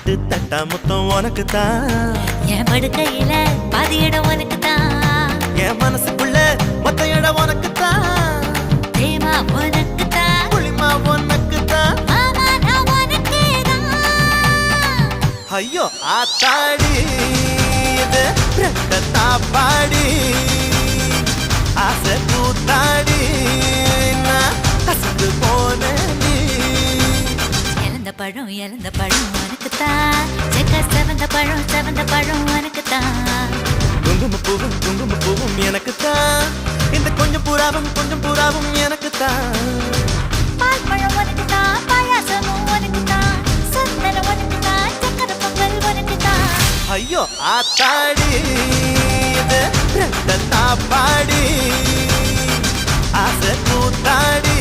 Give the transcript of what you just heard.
பட்டு தட்டா முத்தம் உனக்கு தான் என் படுக்கையில பாதி இடம் உனக்கு தான் என் மனசுக்குள்ள மொத்த இடம் உனக்கு தான் பிரேமா உனக்கு தான் புளிமா உனக்கு தான் மாமா நான் உனக்கே தான் ஐயோ ஆத்தாடி இது ரெட்ட தாப்பாடி ஆசை கூத்தாடி நான் அசந்து போனேன் இழந்த பழம் உனக்கு தான் செவந்த பழம் உனக்கு தான் குங்கும பூவும் எனக்கு தான் இந்த கொஞ்சம் புறாவும் எனக்கு தான் பால் பழம் உனக்கு தான் பாயாசமும் உனக்கு தான் சந்தனம் உனக்கு தான் சக்கரை பொங்கல் உனக்கு தான் ஐயோ ஆத்தாடி இது ரெட்ட தாப்பாடி ஆசை கூத்தாடி